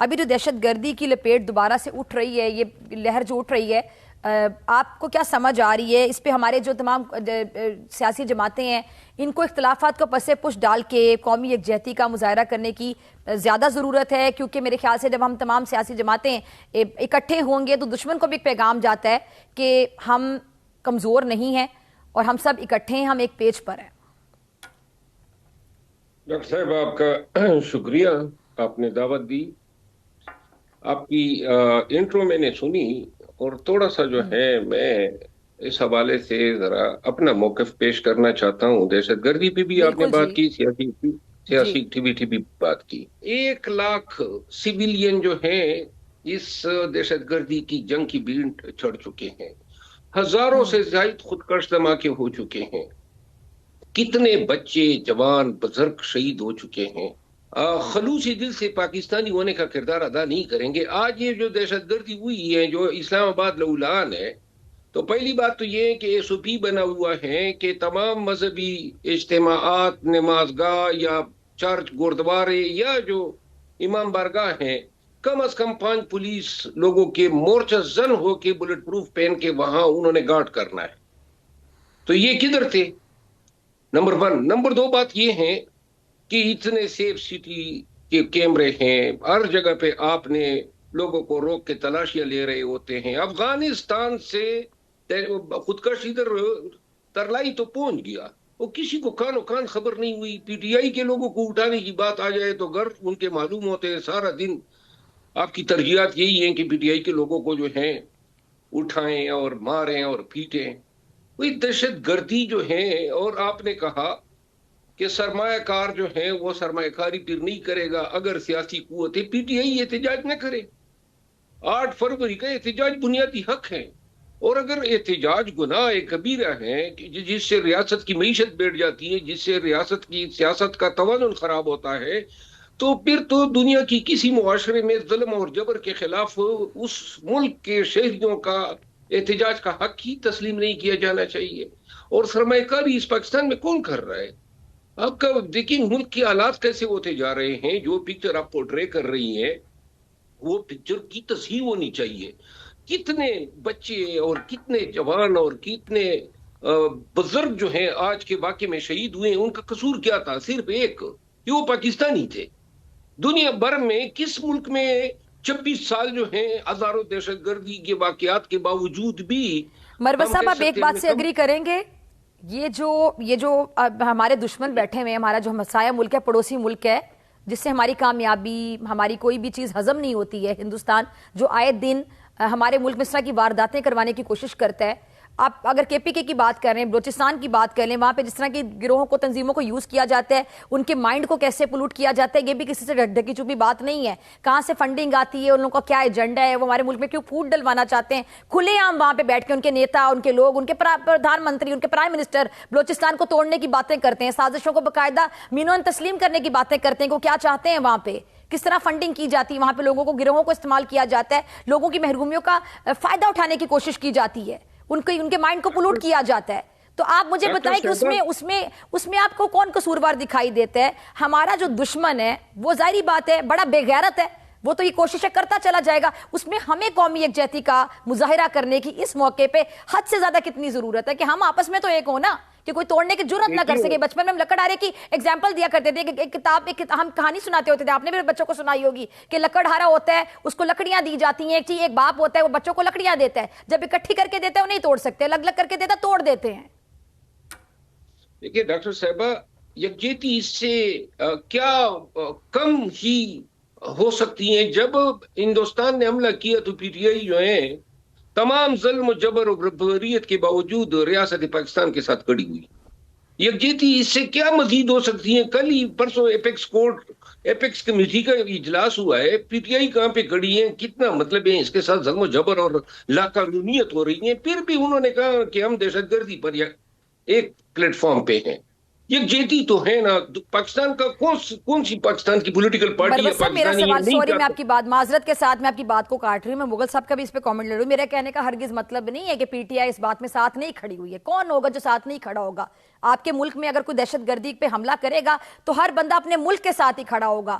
ابھی جو دہشت گردی کی لپیٹ دوبارہ سے اٹھ رہی ہے، یہ لہر جو اٹھ رہی ہے، آپ کو کیا سمجھ آ رہی ہے؟ اس پہ ہمارے جو تمام سیاسی جماعتیں ہیں ان کو اختلافات کو پس پش ڈال کے قومی یکجہتی کا مظاہرہ کرنے کی زیادہ ضرورت ہے، کیونکہ میرے خیال سے جب ہم تمام سیاسی جماعتیں اکٹھے ہوں گے تو دشمن کو بھی ایک پیغام جاتا ہے کہ ہم کمزور نہیں ہیں اور ہم سب اکٹھے ہیں، ہم ایک پیج پر ہیں۔ ڈاکٹر صاحب آپ کا شکریہ، آپ نے دعوت دی۔ آپ کی انٹرو میں نے سنی اور تھوڑا سا جو ہے میں اس حوالے سے ذرا اپنا موقف پیش کرنا چاہتا ہوں۔ دہشت گردی پہ بھی آپ نے بالکل بات جی، کی، جی سیاسی ایکٹیویٹی بھی بات کی۔ 1 لاکھ سویلین جو ہیں اس دہشت گردی کی جنگ کی بھینٹ چڑھ چکے ہیں، ہزاروں سے زائد خودکش دھماکے ہو چکے ہیں، کتنے بچے جوان بزرگ شہید ہو چکے ہیں۔ خلوصی دل سے پاکستانی ہونے کا کردار ادا نہیں کریں گے۔ آج یہ جو دہشت گردی ہوئی ہے، جو اسلام آباد لولان ہے، تو پہلی بات تو یہ ہے کہ ایس او پی بنا ہوا ہے کہ تمام مذہبی اجتماعات، نماز گاہ یا چرچ، گردوارے یا جو امام بارگاہ ہیں، کم از کم 5 پولیس لوگوں کے مورچہ زن ہو کے بلٹ پروف پہن کے وہاں انہوں نے گارڈ کرنا ہے۔ تو یہ کدھر تھے؟ نمبر 1۔ نمبر 2 بات یہ ہے کہ اتنے سیف سٹی کے کیمرے ہیں، ہر جگہ پہ آپ نے لوگوں کو روک کے تلاشیاں لے رہے ہوتے ہیں۔ افغانستان سے خودکش ادھر ترلائی تو پہنچ گیا، وہ کسی کو کان و کان خبر نہیں ہوئی۔ پی ٹی آئی کے لوگوں کو اٹھانے کی بات آ جائے تو گھر ان کے معلوم ہوتے ہیں۔ سارا دن آپ کی ترجیحات یہی ہیں کہ پی ٹی آئی کے لوگوں کو جو ہیں اٹھائیں اور ماریں اور پیٹیں۔ وہی دہشت گردی جو ہے، اور آپ نے کہا کہ سرمایہ کار جو ہے وہ سرمایہ کاری پھر نہیں کرے گا اگر سیاسی قوت پی ٹی آئی احتجاج نہ کرے۔ 8 فروری کا احتجاج بنیادی حق ہے، اور اگر احتجاج گناہ کبیرہ ہے جس سے ریاست کی معیشت بیٹھ جاتی ہے، جس سے ریاست کی سیاست کا توازن خراب ہوتا ہے، تو پھر تو دنیا کی کسی معاشرے میں ظلم اور جبر کے خلاف اس ملک کے شہریوں کا احتجاج کا حق ہی تسلیم نہیں کیا جانا چاہیے۔ اور سرمایہ کاری اس پاکستان میں کون کر رہا ہے؟ آپ کا دیکھیں ملک کے حالات کیسے ہوتے جا رہے ہیں۔ جو پکچر آپ پورٹرے کر رہی ہیں وہ پکچر کی تصحیح ہونی چاہیے۔ کتنے بچے اور کتنے جوان اور کتنے بزرگ جو ہیں آج کے واقعے میں شہید ہوئے ہیں، ان کا قصور کیا تھا؟ صرف ایک کہ وہ پاکستانی تھے۔ دنیا بھر میں کس ملک میں 26 سال جو ہیں ہزاروں دہشت گردی کے واقعات کے باوجود بھی مروت ہم صاحب کہہ آپ ایک سکتے بات سے ہیں اگری کریں گے؟ یہ جو ہمارے دشمن بیٹھے ہوئے ہیں، ہمارا جو ہمسایہ ملک ہے، پڑوسی ملک ہے، جس سے ہماری کامیابی، ہماری کوئی بھی چیز ہضم نہیں ہوتی ہے، ہندوستان جو آئے دن ہمارے ملک میں اس طرح کی وارداتیں کروانے کی کوشش کرتا ہے۔ آپ اگر کے پی کے کی بات کر رہے ہیں، بلوچستان کی بات کر لیں، وہاں پہ جس طرح کی گروہوں کو، تنظیموں کو یوز کیا جاتا ہے، ان کے مائنڈ کو کیسے پولوٹ کیا جاتا ہے، یہ بھی کسی سے ڈھکی چھپی بات نہیں ہے۔ کہاں سے فنڈنگ آتی ہے، ان لوگوں کا کیا ایجنڈا ہے، وہ ہمارے ملک میں کیوں پھوٹ ڈلوانا چاہتے ہیں، کھلے عام وہاں پہ بیٹھ کے ان کے نیتا، ان کے لوگ، ان کے پردھان منتری، ان کے پرائم منسٹر بلوچستان کو توڑنے کی باتیں کرتے ہیں، سازشوں کو باقاعدہ مینون تسلیم کرنے کی باتیں کرتے ہیں کہ وہ کیا چاہتے ہیں وہاں پہ، کس طرح فنڈنگ کی جاتی ہے وہاں پہ، لوگوں کو، گروہوں کو استعمال کیا جاتا ہے، لوگوں کی محرومیوں کا فائدہ اٹھانے کی کوشش کی جاتی ہے، ان کے مائنڈ کو پولوٹ کیا جاتا ہے۔ تو آپ مجھے بتائیں کہ اس میں آپ کو کون قصوروار دکھائی دیتا ہے؟ ہمارا جو دشمن ہے وہ ظاہری بات ہے بڑا بے غیرت ہے، وہ تو یہ کوششیں کرتا چلا جائے گا۔ اس میں ہمیں قومی یکجہتی کا مظاہرہ کرنے کی اس موقع پہ حد سے زیادہ کتنی ضرورت ہے کہ ہم آپس میں تو ایک ہو نا، کہ کوئی توڑنے کی جرات نہ کر سکے۔ بچپن میں ہم لکڑ ہارے کی ایگزامپل دیا کرتے تھے کہ ہم کہانی سناتے ہوتے تھے، آپ نے بھی بچوں کو سنائی ہوگی کہ لکڑ ہارا ہوتا ہے، اس کو لکڑیاں دی جاتی ہیں، ایک باپ ہوتا ہے وہ بچوں کو لکڑیاں دیتا ہے، جب اکٹھی کر کے دیتا ہے وہ نہیں توڑ سکتے، الگ الگ کر کے دیتا توڑ دیتے ہیں۔ دیکھیے ڈاکٹر صاحبہ، یکجہتی اس سے کیا کم ہی ہو سکتی ہیں؟ جب ہندوستان نے حملہ کیا تو پی ٹی آئی جو ہے تمام ظلم و جبر و بربریت کے باوجود ریاست پاکستان کے ساتھ کھڑی ہوئی۔ یکجہتی اس سے کیا مزید ہو سکتی ہے؟ کل ہی پرسوں ایپیکس کمیٹی کا اجلاس ہوا ہے، پی ٹی آئی کہاں پہ کھڑی ہے؟ کتنا مطلب ہے اس کے ساتھ ظلم و جبر اور لاقانونیت ہو رہی ہے، پھر بھی انہوں نے کہا کہ ہم دہشت گردی پر ایک پلیٹ فارم پہ ہیں۔ یکجہتی تو ہے نا؟ پاکستان کا کون سی پاکستان کی پولیٹیکل پارٹی یا مروت صاحب میرا پاکستانی سوال، نہیں سوری میں چاہتا؟ آپ کی بات، معذرت کے ساتھ میں آپ کی بات کو کاٹ رہی ہوں، میں مغل صاحب کا بھی اس پہ کامنٹ لے رہی ہوں۔ میرا کہنے کا ہرگز مطلب نہیں ہے کہ پی ٹی آئی اس بات میں ساتھ نہیں کھڑی ہوئی ہے۔ کون ہوگا جو ساتھ نہیں کھڑا ہوگا؟ آپ کے ملک میں اگر کوئی دہشت گردی پہ حملہ کرے گا تو ہر بندہ اپنے ملک کے ساتھ ہی کھڑا ہوگا۔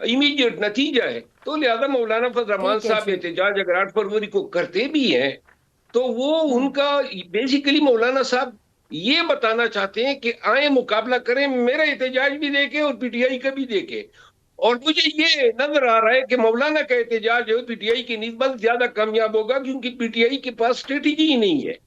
امیڈیٹ نتیجہ ہے. تو لہذا مولانا فضل الرحمان ٹھیک ہے صاحب جی. احتجاج اگر 8 فروری کو کرتے بھی ہیں تو وہ ہوں. ان کا بیسیکلی مولانا صاحب یہ بتانا چاہتے ہیں کہ آئیں مقابلہ کریں، میرا احتجاج بھی دیکھیں اور پی ٹی آئی کا بھی دیکھیں. اور مجھے یہ نظر آ رہا ہے کہ مولانا کا احتجاج جو پی ٹی آئی کی نسبت زیادہ کامیاب ہوگا، کیونکہ پی ٹی آئی کے پاس اسٹریٹجی ہی نہیں ہے.